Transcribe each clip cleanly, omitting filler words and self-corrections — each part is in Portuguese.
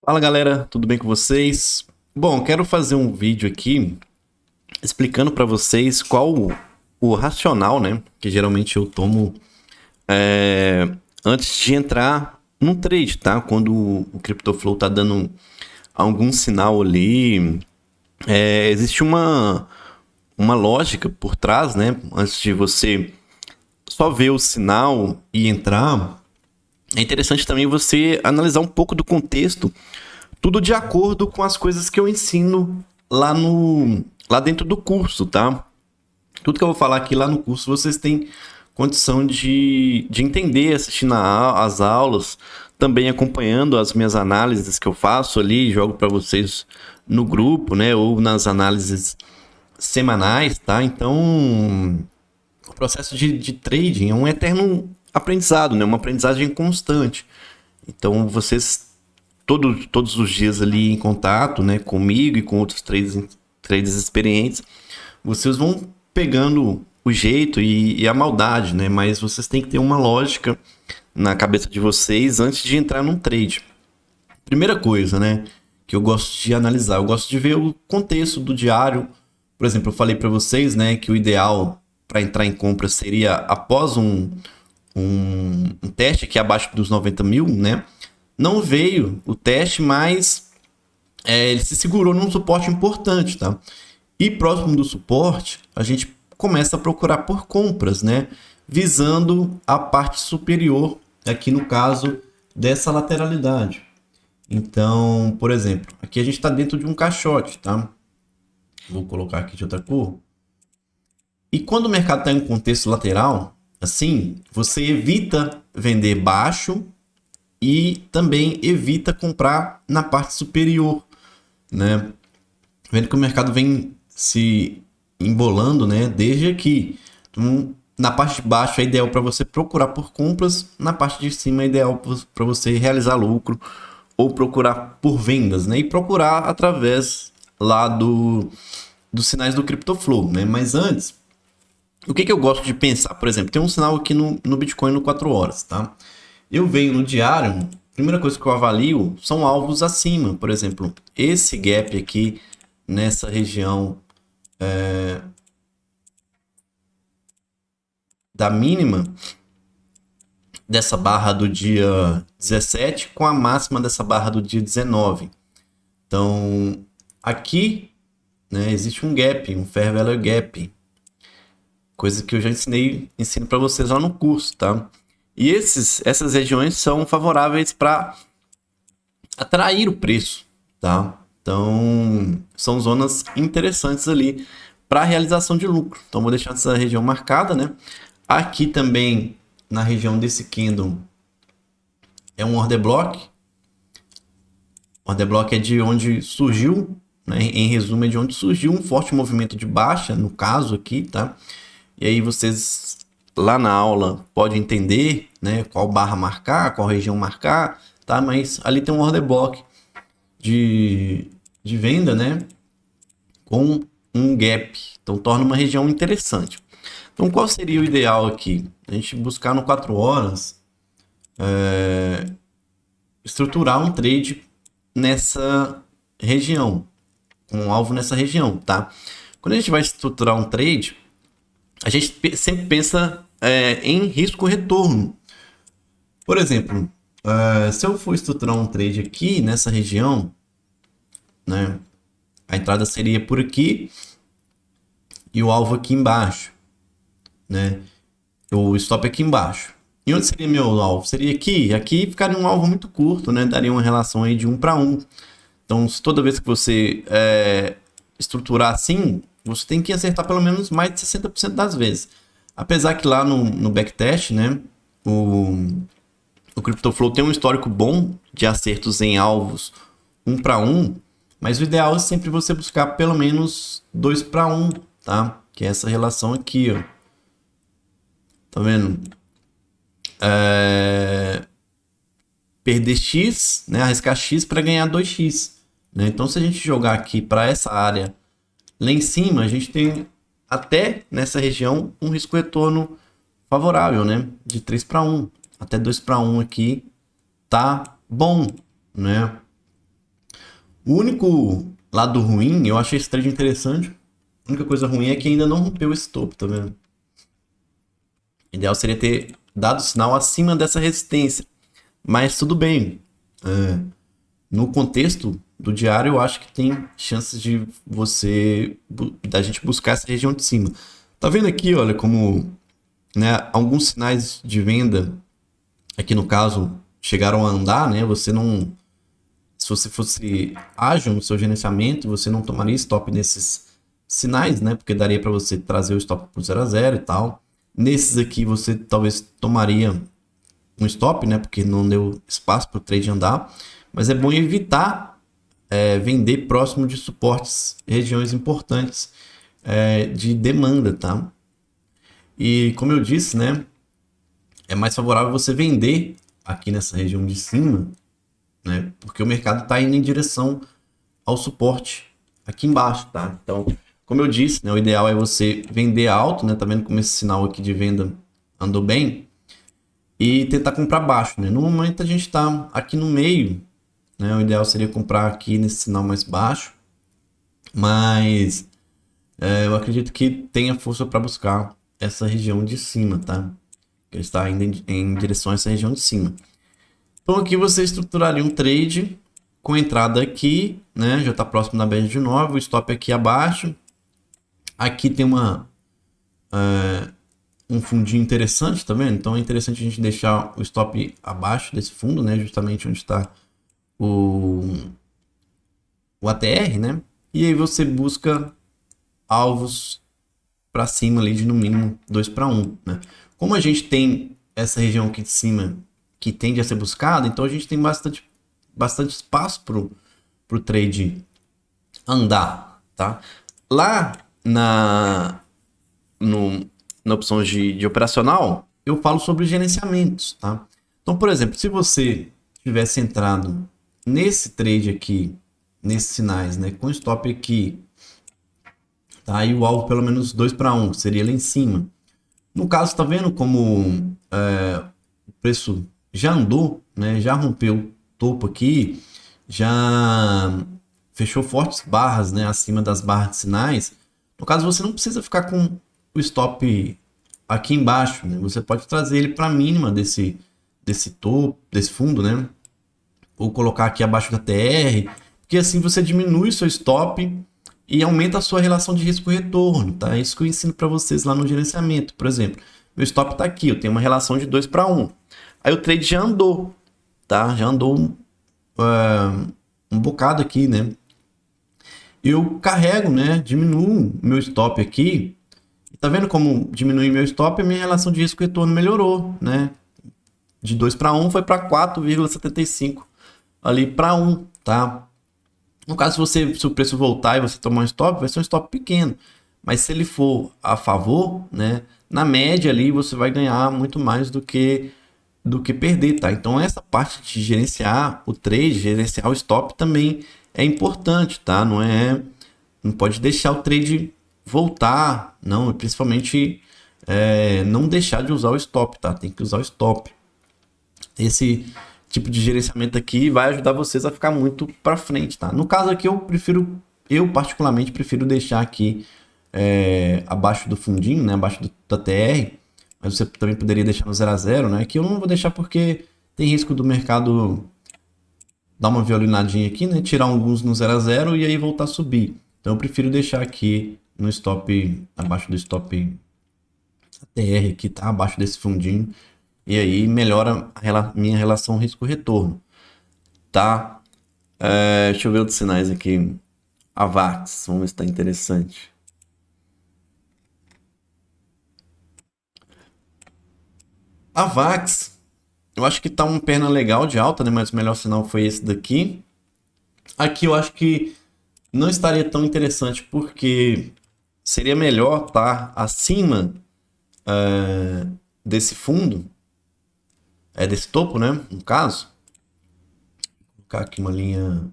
Fala galera, tudo bem com vocês? Bom, quero fazer um vídeo aqui explicando para vocês qual o racional, né, que geralmente eu tomo antes de entrar num trade, tá? Quando o CryptoFlow tá dando algum sinal ali, existe uma lógica por trás, né? Antes de você só ver o sinal e entrar, é interessante também você analisar um pouco do contexto, tudo de acordo com as coisas que eu ensino lá dentro do curso, tá? Tudo que eu vou falar aqui lá no curso, vocês têm condição de entender assistindo as aulas, também acompanhando as minhas análises que eu faço ali, jogo para vocês no grupo, né? Ou nas análises semanais, tá? Então, o processo de trading é um eterno aprendizado, né? Uma aprendizagem constante. Então, vocês todos os dias ali em contato, né, comigo e com outros traders experientes, vocês vão pegando o jeito e a maldade, né? Mas vocês têm que ter uma lógica na cabeça de vocês antes de entrar num trade. Primeira coisa, né, que eu gosto de analisar, eu gosto de ver o contexto do diário. Por exemplo, eu falei para vocês, né, que o ideal para entrar em compra seria após um teste aqui abaixo dos 90 mil, né? Não veio o teste, mas ele se segurou num suporte importante, tá? E próximo do suporte, a gente começa a procurar por compras, né? Visando a parte superior, aqui no caso dessa lateralidade. Então, por exemplo, aqui a gente está dentro de um caixote, tá? Vou colocar aqui de outra cor. E quando o mercado está em um contexto lateral, assim, você evita vender baixo e também evita comprar na parte superior, né? Vendo que o mercado vem se embolando, né, desde aqui. Então, na parte de baixo é ideal para você procurar por compras, na parte de cima é ideal para você realizar lucro ou procurar por vendas, né? E procurar através lá dos sinais do CryptoFlow, né? Mas antes, o que eu gosto de pensar? Por exemplo, tem um sinal aqui no Bitcoin no 4 horas, tá? Eu venho no diário, a primeira coisa que eu avalio são alvos acima. Por exemplo, esse gap aqui nessa região da mínima dessa barra do dia 17 com a máxima dessa barra do dia 19. Então, aqui, né, existe um gap, um Fair Value Gap, coisa que eu já ensino para vocês lá no curso, tá? E essas regiões são favoráveis para atrair o preço, tá? Então, são zonas interessantes ali para a realização de lucro. Então, vou deixar essa região marcada, né? Aqui também, na região desse candle, é um order block. O order block é de onde surgiu, né? Em resumo, é de onde surgiu um forte movimento de baixa, no caso aqui, tá? E aí vocês lá na aula podem entender, né, qual barra marcar, qual região marcar, tá? Mas ali tem um order block de venda, né, com um gap. Então torna uma região interessante. Então qual seria o ideal aqui? A gente buscar no 4 horas estruturar um trade nessa região, com um alvo nessa região, tá? Quando a gente vai estruturar um trade, a gente sempre pensa em risco-retorno. Por exemplo, se eu for estruturar um trade aqui nessa região, né, a entrada seria por aqui e o alvo aqui embaixo, né? O stop aqui embaixo. E onde seria meu alvo? Seria aqui. Aqui ficaria um alvo muito curto, né? Daria uma relação aí de 1 para 1. Então, se toda vez que você estruturar assim, você tem que acertar pelo menos mais de 60% das vezes. Apesar que lá no backtest, né, o CryptoFlow tem um histórico bom de acertos em alvos 1 para 1, mas o ideal é sempre você buscar pelo menos 2 para 1, tá? Que é essa relação aqui, ó. Tá vendo? Perder X, né, arriscar X para ganhar 2X. Né? Então, se a gente jogar aqui para essa área lá em cima, a gente tem até nessa região um risco-retorno favorável, né? De 3 para 1. Até 2 para 1 aqui tá bom, né? O único lado ruim, eu achei esse trade interessante. A única coisa ruim é que ainda não rompeu esse topo, tá vendo? O ideal seria ter dado sinal acima dessa resistência. Mas tudo bem. No contexto do diário, eu acho que tem chances de da gente buscar essa região de cima. Tá vendo aqui, olha, como, né, alguns sinais de venda, aqui no caso, chegaram a andar, né? Você não, se você fosse ágil no seu gerenciamento, você não tomaria stop nesses sinais, né? Porque daria para você trazer o stop pro 0 a 0 e tal. Nesses aqui você talvez tomaria um stop, né? Porque não deu espaço para o trade andar. Mas é bom evitar vender próximo de suportes, regiões importantes de demanda, tá? E como eu disse, né? É mais favorável você vender aqui nessa região de cima, né? Porque o mercado está indo em direção ao suporte aqui embaixo, tá? Então, como eu disse, né? O ideal é você vender alto, né? Tá vendo como esse sinal aqui de venda andou bem? E tentar comprar baixo, né? No momento a gente está aqui no meio, né? O ideal seria comprar aqui nesse sinal mais baixo, mas eu acredito que tenha força para buscar essa região de cima, tá? Que ele está indo em direção a essa região de cima. Então aqui você estruturaria um trade com entrada aqui, né? Já está próximo da média de 9, o stop aqui abaixo. Aqui tem um fundinho interessante, tá vendo? Então é interessante a gente deixar o stop abaixo desse fundo, né? Justamente onde está o ATR, né? E aí você busca alvos para cima ali de no mínimo 2 para 1, né? Como a gente tem essa região aqui de cima que tende a ser buscada, então a gente tem bastante espaço pro trade andar, tá? Lá no, na opção de operacional, eu falo sobre gerenciamentos, tá? Então, por exemplo, se você tivesse entrado nesse trade aqui, nesses sinais, né, com stop aqui, tá? E o alvo pelo menos 2 para 1, que seria lá em cima. No caso, tá vendo como o preço já andou, né? Já rompeu o topo aqui, já fechou fortes barras, né? Acima das barras de sinais. No caso, você não precisa ficar com o stop aqui embaixo, né? Você pode trazer ele para a mínima desse topo, desse fundo, né? Ou colocar aqui abaixo da TR, porque assim você diminui o seu stop e aumenta a sua relação de risco-retorno, tá? É isso que eu ensino para vocês lá no gerenciamento. Por exemplo, meu stop está aqui, eu tenho uma relação de 2 para 1. Aí o trade já andou, tá? Já andou um bocado aqui, né? Eu carrego, né? Diminuo meu stop aqui. Tá vendo como diminui meu stop? A minha relação de risco-retorno melhorou, né? De 2 para 1 foi para 4,75 ali para 1, tá? No caso, se o preço voltar e você tomar um stop, vai ser um stop pequeno. Mas se ele for a favor, né? Na média ali você vai ganhar muito mais do que perder, tá? Então essa parte de gerenciar o trade, gerenciar o stop também é importante, tá? Não pode deixar o trade voltar, não, principalmente não deixar de usar o stop, tá? Tem que usar o stop. Esse tipo de gerenciamento aqui vai ajudar vocês a ficar muito para frente, tá? No caso aqui eu particularmente prefiro deixar aqui abaixo do fundinho, né? Abaixo da TR, mas você também poderia deixar no 0 a 0, né? Aqui eu não vou deixar porque tem risco do mercado dar uma violinadinha aqui, né? Tirar alguns no 0 a 0 e aí voltar a subir. Então eu prefiro deixar aqui no stop, abaixo do stop TR aqui, tá? Abaixo desse fundinho. E aí melhora minha relação risco-retorno, tá? Deixa eu ver outros sinais aqui. A VAX, vamos ver se tá interessante. A VAX, eu acho que tá uma perna legal de alta, né? Mas o melhor sinal foi esse daqui. Aqui eu acho que não estaria tão interessante porque seria melhor estar acima desse fundo, desse topo, né? No caso, vou colocar aqui uma linha,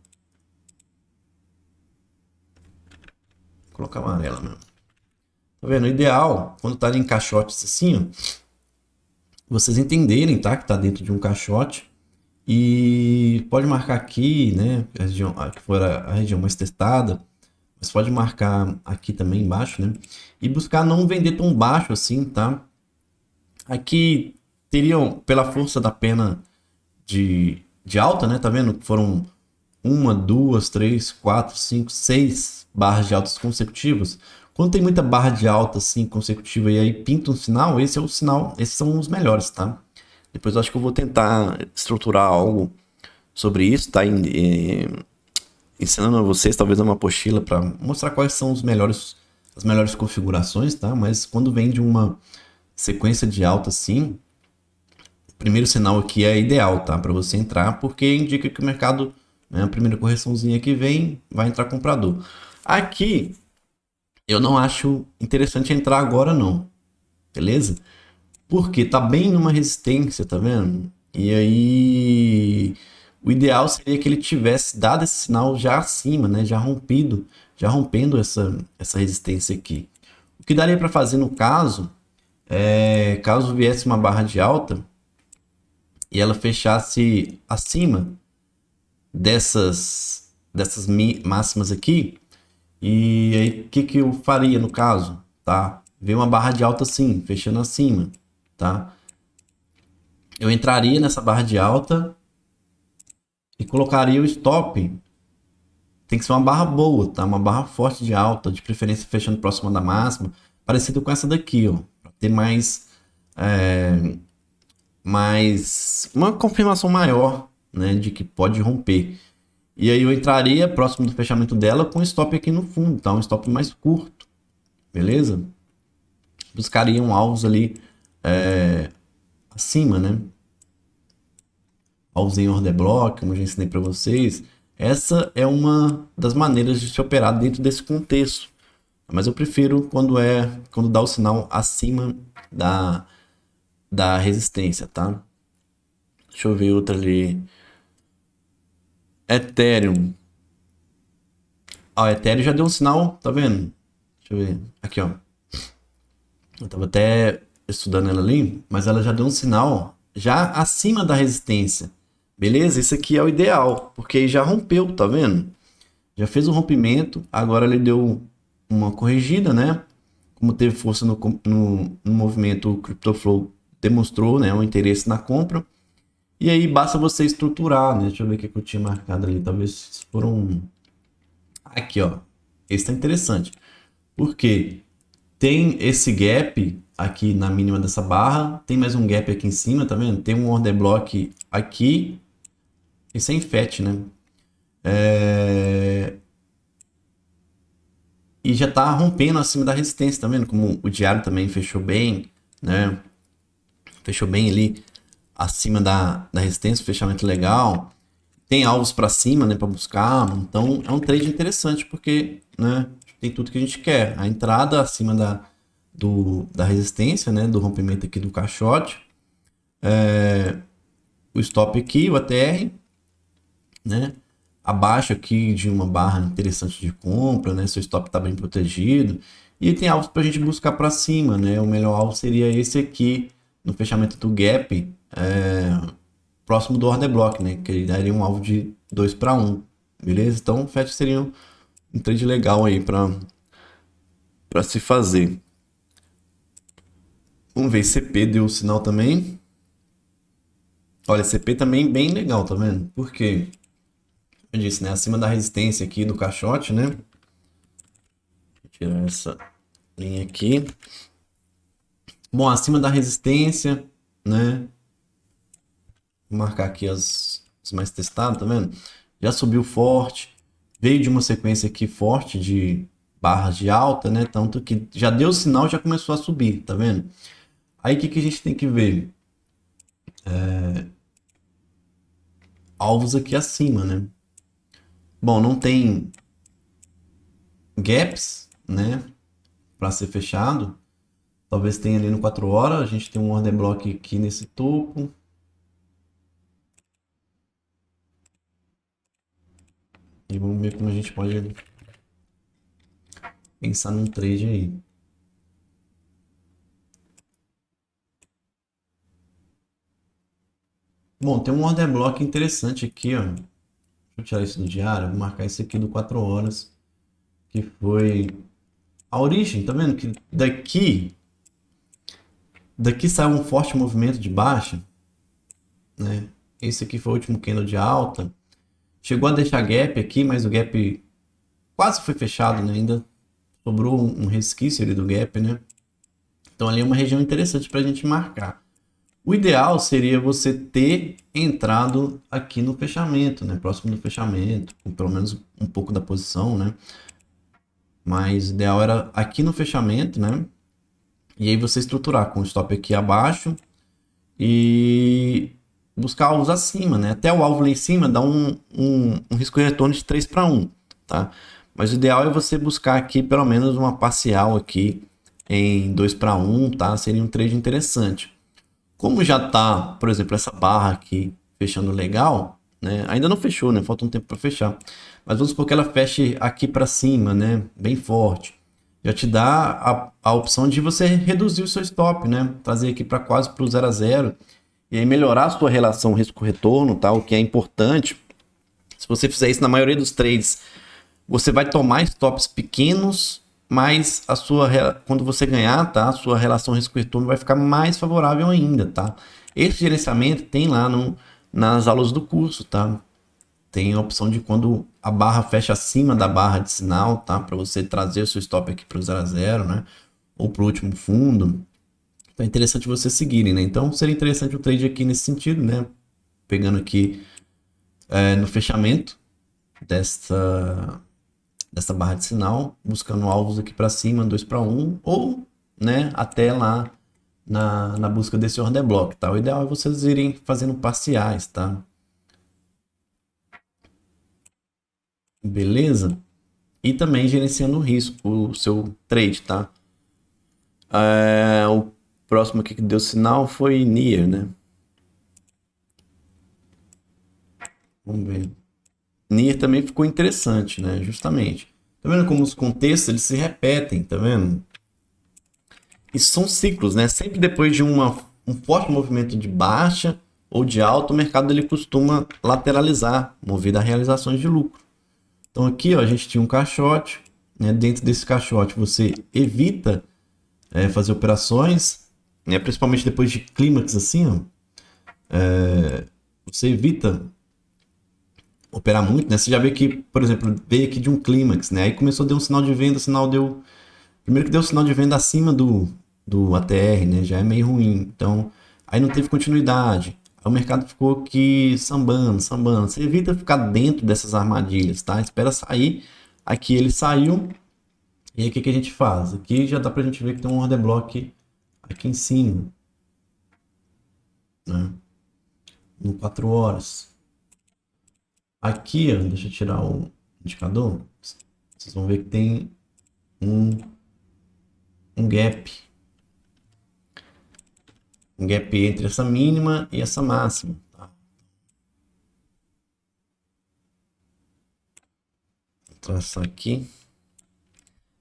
vou colocar amarela mesmo. Tá vendo? O ideal, quando tá em caixotes assim, ó, vocês entenderem, tá? Que tá dentro de um caixote e pode marcar aqui, né? A região, que for a região mais testada, mas pode marcar aqui também embaixo, né? E buscar não vender tão baixo assim, tá? Aqui teriam, pela força da pena de alta, né? Tá vendo? Foram uma, duas, três, quatro, cinco, seis barras de altas consecutivas. Quando tem muita barra de alta assim consecutiva e aí pinta um sinal, esse é o sinal, esses são os melhores, tá? Depois eu acho que eu vou tentar estruturar algo sobre isso, tá? Ensinando a vocês, talvez uma apostila para mostrar quais são as melhores configurações, tá? Mas quando vem de uma sequência de alta assim, o primeiro sinal aqui é ideal, tá? Para você entrar, porque indica que o mercado, né, a primeira correçãozinha que vem, vai entrar comprador. Aqui, eu não acho interessante entrar agora não, beleza? Porque tá bem numa resistência, tá vendo? E aí, o ideal seria que ele tivesse dado esse sinal já acima, né? Já rompendo essa resistência aqui. O que daria para fazer no caso, caso viesse uma barra de alta e ela fechasse acima dessas máximas aqui, e aí o que eu faria no caso, tá? Ver uma barra de alta assim, fechando acima, tá? Eu entraria nessa barra de alta e colocaria o stop. Tem que ser uma barra boa, tá? Uma barra forte de alta, de preferência fechando próxima da máxima, parecido com essa daqui, ó, para ter mais uma confirmação maior, né, de que pode romper. E aí eu entraria próximo do fechamento dela com stop aqui no fundo, tá? Um stop mais curto, beleza? Buscariam alvos ali acima, né? Alvos em order block, como eu já ensinei para vocês. Essa é uma das maneiras de se operar dentro desse contexto. Mas eu prefiro quando dá o sinal acima da resistência, tá? Deixa eu ver outra ali. Ethereum. Ó, Ethereum já deu um sinal, tá vendo? Deixa eu ver. Aqui, ó. Eu tava até estudando ela ali, mas ela já deu um sinal já acima da resistência. Beleza? Isso aqui é o ideal, porque aí já rompeu, tá vendo? Já fez o rompimento, agora ele deu uma corrigida, né? Como teve força no movimento, o CryptoFlow demonstrou, né, um interesse na compra. E aí basta você estruturar, né? Deixa eu ver o que eu tinha marcado ali. Talvez foram... Aqui, ó. Esse tá interessante. Porque tem esse gap aqui na mínima dessa barra. Tem mais um gap aqui em cima, tá vendo? Tem um order block aqui. E sem FET, né? E já tá rompendo acima da resistência, tá vendo? Como o diário também fechou bem, né? Fechou bem ali acima da resistência, fechamento legal. Tem alvos para cima, né, para buscar. Então é um trade interessante porque, né, tem tudo que a gente quer. A entrada acima da resistência, né, do rompimento aqui do caixote, o stop aqui, o ATR, né, abaixo aqui de uma barra interessante de compra, né, seu stop está bem protegido. E tem alvos para a gente buscar para cima, né? O melhor alvo seria esse aqui no fechamento do gap, próximo do order block, né? Que ele daria um alvo de 2 para 1, beleza? Então, o FET seria um trade legal aí para se fazer. Vamos ver, CP deu o sinal também. Olha, CP também bem legal, tá vendo? Por quê? Eu disse, né? Acima da resistência aqui do caixote, né? Vou tirar essa linha aqui. Bom, acima da resistência, né? Vou marcar aqui os mais testados, tá vendo? Já subiu forte. Veio de uma sequência aqui forte de barras de alta, né? Tanto que já deu o sinal, já começou a subir, tá vendo? Aí o que a gente tem que ver? Alvos aqui acima, né? Bom, não tem gaps, né? Para ser fechado. Talvez tenha ali no 4 horas. A gente tem um order block aqui nesse topo. E vamos ver como a gente pode pensar num trade aí. Bom, tem um order block interessante aqui, ó. Deixa eu tirar isso do diário, vou marcar isso aqui do 4 horas, que foi a origem, tá vendo? Que daqui saiu um forte movimento de baixa, né? Esse aqui foi o último candle de alta. Chegou a deixar gap aqui, mas o gap quase foi fechado, né? Ainda sobrou um resquício ali do gap, né? Então ali é uma região interessante para a gente marcar. O ideal seria você ter entrado aqui no fechamento, né? Próximo do fechamento, com pelo menos um pouco da posição, né? Mas o ideal era aqui no fechamento, né? E aí você estruturar com o stop aqui abaixo e buscar alvos acima, né? Até o alvo lá em cima dá um risco de retorno de 3 para 1, tá? Mas o ideal é você buscar aqui pelo menos uma parcial aqui em 2 para 1, tá? Seria um trade interessante. Como já tá, por exemplo, essa barra aqui fechando legal, né? Ainda não fechou, né? Falta um tempo para fechar. Mas vamos supor que ela feche aqui para cima, né? Bem forte. Já te dá a opção de você reduzir o seu stop, né? Trazer aqui para quase para o 0 a 0 e aí melhorar a sua relação risco-retorno, tá? O que é importante. Se você fizer isso na maioria dos trades, você vai tomar stops pequenos, mas quando você ganhar, tá? A sua relação risco-retorno vai ficar mais favorável ainda, tá? Esse gerenciamento tem lá nas aulas do curso, tá? Tem a opção de quando a barra fecha acima da barra de sinal, tá? Para você trazer o seu stop aqui para o 0 a 0, né? Ou para o último fundo. Então é interessante você seguirem, né? Então seria interessante o trade aqui nesse sentido, né? Pegando aqui no fechamento dessa barra de sinal, buscando alvos aqui para cima, 2 para 1, ou, né, até lá na busca desse order block, tá? O ideal é vocês irem fazendo parciais, tá? Beleza? E também gerenciando o risco, o seu trade, tá? O próximo aqui que deu sinal foi Nier, né? Vamos ver. Nier também ficou interessante, né? Justamente. Tá vendo como os contextos eles se repetem, tá vendo? Isso são ciclos, né? Sempre depois de um forte movimento de baixa ou de alta, o mercado ele costuma lateralizar, movido a realizações de lucro. Então aqui ó, a gente tinha um caixote, né? Dentro desse caixote você evita fazer operações, né? Principalmente depois de clímax assim, ó, você evita operar muito, né? Você já vê que, por exemplo, veio aqui de um clímax, né? Aí começou a dar um sinal de venda, sinal deu... Primeiro que deu sinal de venda acima do ATR, né? Já é meio ruim. Então, aí não teve continuidade. Aí o mercado ficou aqui sambando. Você evita ficar dentro dessas armadilhas, tá? Espera sair. Aqui ele saiu. E aí o que a gente faz? Aqui já dá pra gente ver que tem um order block aqui em cima, né? No 4 horas. Aqui, ó, deixa eu tirar o indicador. Vocês vão ver que tem um gap. Um gap entre essa mínima e essa máxima. Tá? Vou traçar aqui.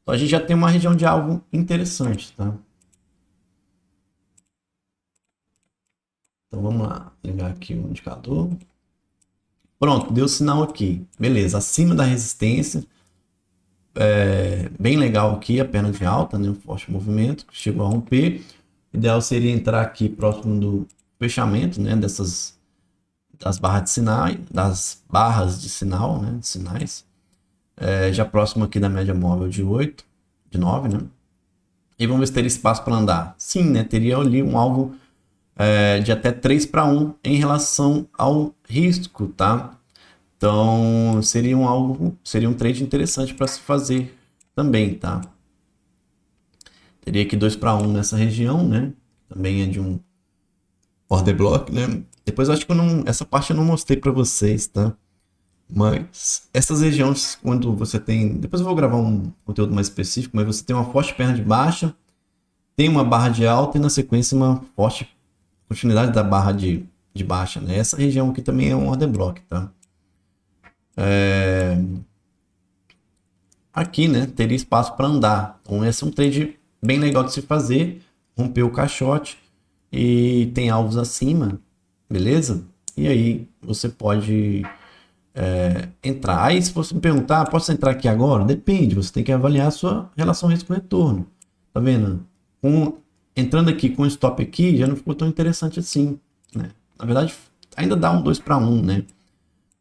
Então a gente já tem uma região de alvo interessante, tá? Então vamos lá, ligar aqui o indicador. Pronto, deu sinal aqui. Beleza, acima da resistência. Bem legal aqui, a perna de alta, né? Um forte movimento, que chegou a romper. O ideal seria entrar aqui próximo do fechamento, né? Das barras de sinal, das barras de sinal, né? De sinais. Já próximo aqui da média móvel de 8, de 9, né? E vamos ver se teria espaço para andar. Sim, né? Teria ali um alvo de até 3 para 1 em relação ao risco, tá? Então, seria um trade interessante para se fazer também, tá? Teria aqui 2 para 1 nessa região, né? Também é de um order block, né? Depois eu acho que essa parte eu não mostrei para vocês, tá? Mas essas regiões, quando você tem... Depois eu vou gravar um conteúdo mais específico, mas você tem uma forte perna de baixa, tem uma barra de alta e na sequência uma forte continuidade da barra de baixa, né? Essa região aqui também é um order block, tá? Aqui, né, teria espaço para andar. Então esse é um trade bem legal de se fazer. Rompeu o caixote e tem alvos acima, beleza? e aí você pode entrar. Aí se você me perguntar, posso entrar aqui agora? Depende, você tem que avaliar a sua relação risco-retorno. Tá vendo? Entrando aqui com o stop aqui, já não ficou tão interessante assim, né? Na verdade, ainda dá um 2 para 1, né?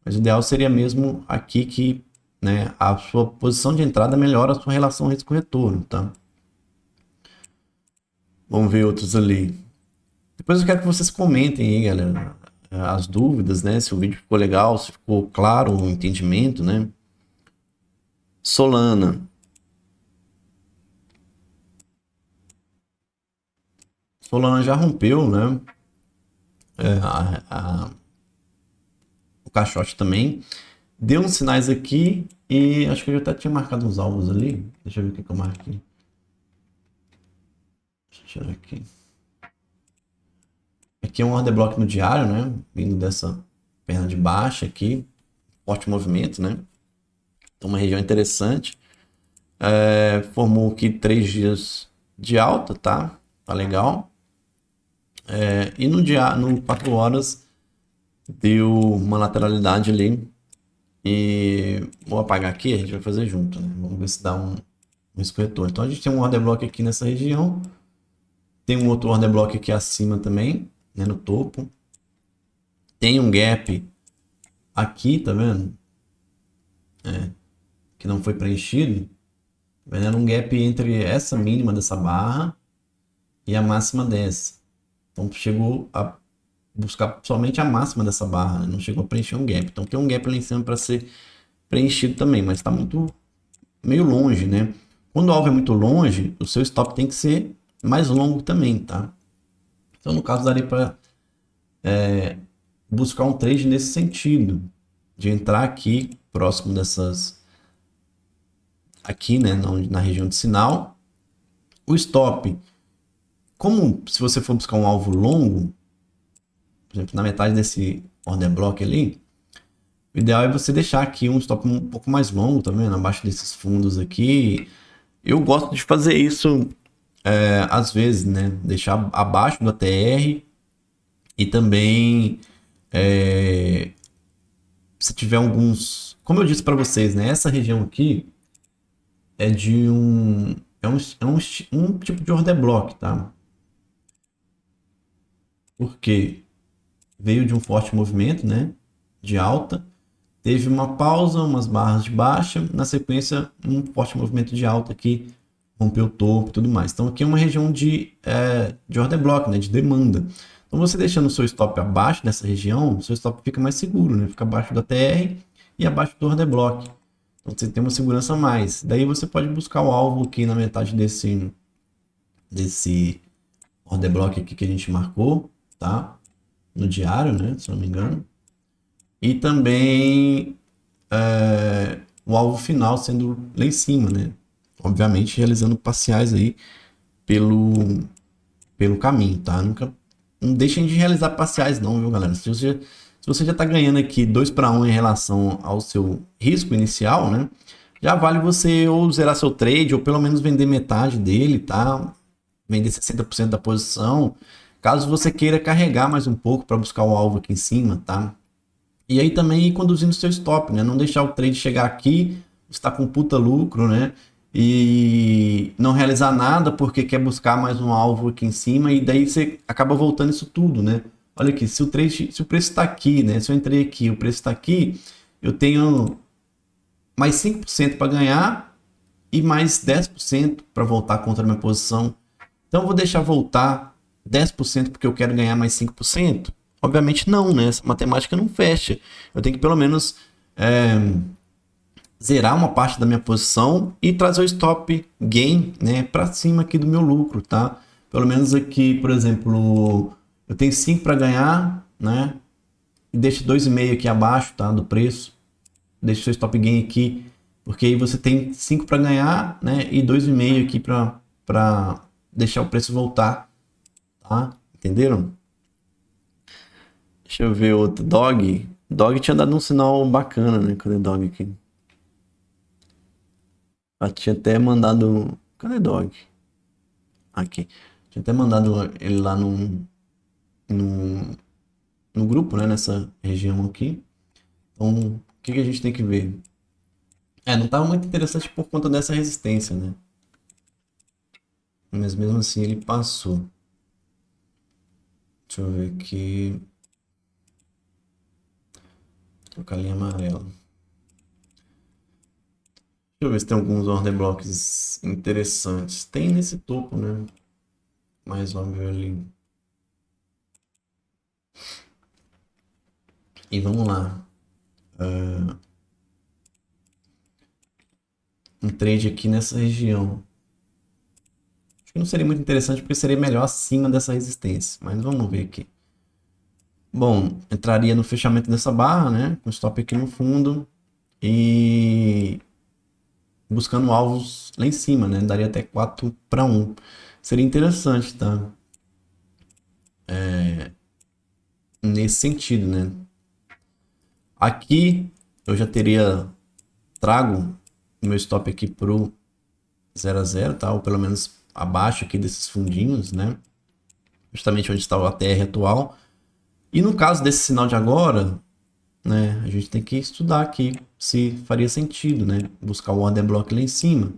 Mas o ideal seria mesmo aqui que, né, a sua posição de entrada melhora a sua relação risco-retorno, tá? Vamos ver outros ali. Depois eu quero que vocês comentem aí, galera, as dúvidas, né? Se o vídeo ficou legal, se ficou claro o entendimento, né? Solana. Solana já rompeu, né? O caixote também. Deu uns sinais aqui e acho que eu já até tinha marcado uns alvos ali. Deixa eu ver o que eu marquei. Deixa eu tirar aqui. Aqui é um order block no diário, né? Vindo dessa perna de baixa aqui. Forte movimento, né? Então uma região interessante. Formou aqui 3 dias de alta, tá? Tá legal. E no 4 horas deu uma lateralidade ali. E vou apagar aqui, a gente vai fazer junto, né? Vamos ver se dá um risco retorno. Então a gente tem um order block aqui nessa região. Tem um outro order block aqui acima também, né, no topo. Tem um gap aqui, tá vendo? Que não foi preenchido. Tá vendo? Era um gap entre essa mínima dessa barra e a máxima dessa. Então chegou a buscar somente a máxima dessa barra, né? Não chegou a preencher um gap. Então tem um gap lá em cima para ser preenchido também, mas está muito meio longe, né? Quando o alvo é muito longe, o seu stop tem que ser mais longo também, tá? Então no caso daria para buscar um trade nesse sentido, de entrar aqui próximo dessas, aqui, né, na região de sinal. O stop, como se você for buscar um alvo longo, por exemplo, na metade desse order block ali, o ideal é você deixar aqui um stop um pouco mais longo, tá vendo? Abaixo desses fundos aqui. Eu gosto de fazer isso às vezes, né? Deixar abaixo do ATR e também se tiver alguns, como eu disse para vocês, né? Essa região aqui é de um tipo de order block, tá? Porque veio de um forte movimento, né? De alta, teve uma pausa, umas barras de baixa, na sequência um forte movimento de alta que rompeu o topo e tudo mais. Então aqui é uma região de order block, né? De demanda. Então você deixando o seu stop abaixo dessa região, o seu stop fica mais seguro, né? Fica abaixo da TR e abaixo do order block. Então você tem uma segurança a mais. Daí você pode buscar o alvo aqui na metade desse order block aqui que a gente marcou, tá? No diário, né? Se não me engano. E também o alvo final sendo lá em cima, né? Obviamente realizando parciais aí pelo caminho, tá? Não deixem de realizar parciais não, viu, galera? Se você já está ganhando aqui 2 para 1 em relação ao seu risco inicial, né? Já vale você ou zerar seu trade ou pelo menos vender metade dele, tá? Vender 60% da posição, caso você queira carregar mais um pouco para buscar o alvo aqui em cima, tá? E aí também ir conduzindo seu stop, né? Não deixar o trade chegar aqui, está com puta lucro, né? E não realizar nada porque quer buscar mais um alvo aqui em cima e daí você acaba voltando isso tudo, né? Olha aqui, se o preço está aqui, né? Se eu entrei aqui, o preço está aqui, eu tenho mais 5% para ganhar e mais 10% para voltar contra a minha posição. Então eu vou deixar voltar 10% porque eu quero ganhar mais 5%? Obviamente não, né? Essa matemática não fecha. Eu tenho que pelo menos zerar uma parte da minha posição e trazer o stop gain, né, para cima aqui do meu lucro, tá? Pelo menos aqui, por exemplo, eu tenho 5 para ganhar, né? E deixo 2,5 aqui abaixo, tá, do preço. Deixa o seu stop gain aqui, porque aí você tem 5 para ganhar, né, e 2,5 aqui para deixar o preço voltar, tá? Entenderam? Deixa eu ver outro. Dog tinha dado um sinal bacana, né? Cadê Dog aqui? Eu tinha até mandado. Cadê Dog? Aqui. Tinha até mandado ele lá no no grupo, né? Nessa região aqui. Então, o que que a gente tem que ver? Não estava muito interessante por conta dessa resistência, né? Mas mesmo assim ele passou. Deixa eu ver aqui. Trocar a linha amarela. Deixa eu ver se tem alguns order blocks interessantes. Tem nesse topo, né? Mais óbvio ali. E vamos lá. Um trade aqui nessa região. Acho que não seria muito interessante porque seria melhor acima dessa resistência. Mas vamos ver aqui. Bom, entraria no fechamento dessa barra, né? Com stop aqui no fundo. E buscando alvos lá em cima, né? Daria até 4 para 1. Seria interessante, tá? Nesse sentido, né? Aqui eu já teria trago o meu stop aqui pro 0 a 0, tá? Ou pelo menos abaixo aqui desses fundinhos, né? Justamente onde está o ATR atual. E no caso desse sinal de agora, né? A gente tem que estudar aqui se faria sentido, né? Buscar o order block lá em cima.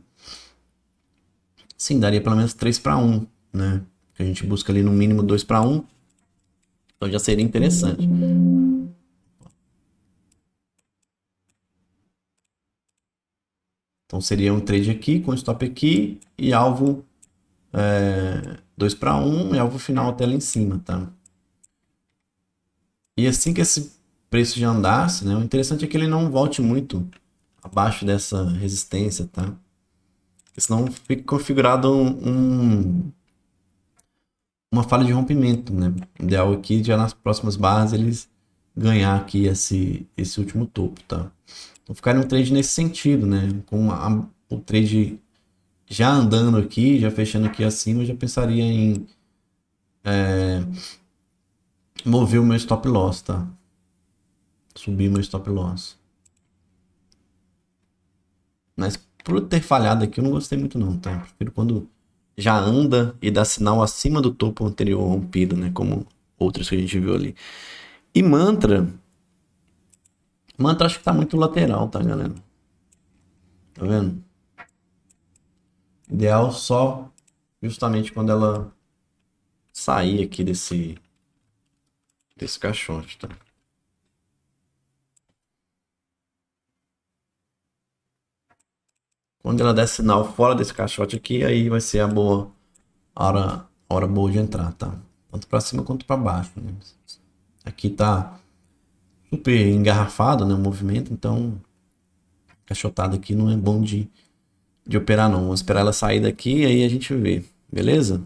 Sim, daria pelo menos 3 para 1, né? Que a gente busca ali no mínimo 2 para 1. Então já seria interessante. Então seria um trade aqui com stop aqui e alvo 2 para 1 e alvo final até lá em cima, tá? E assim que esse preço já andasse, né? O interessante é que ele não volte muito abaixo dessa resistência, tá? Porque senão fica configurado uma falha de rompimento, né? O ideal aqui já nas próximas barras eles ganhar aqui esse último topo, tá? Então ficaria um trade nesse sentido, né? Com o trade já andando aqui, já fechando aqui acima, eu já pensaria em mover o meu stop loss, tá? Subir o meu stop loss. Mas por ter falhado aqui, eu não gostei muito não, tá? Eu prefiro quando já anda e dá sinal acima do topo anterior rompido, né? Como outros que a gente viu ali. E mantra acho que tá muito lateral, tá, galera? Tá vendo? Ideal só justamente quando ela sair aqui desse caixote, tá? Quando ela der sinal fora desse caixote aqui, aí vai ser a hora boa de entrar, tá? Tanto para cima quanto para baixo, né? Aqui tá super engarrafado, né, o movimento, então caixotada aqui não é bom de operar não. Vamos esperar ela sair daqui e aí a gente vê, beleza?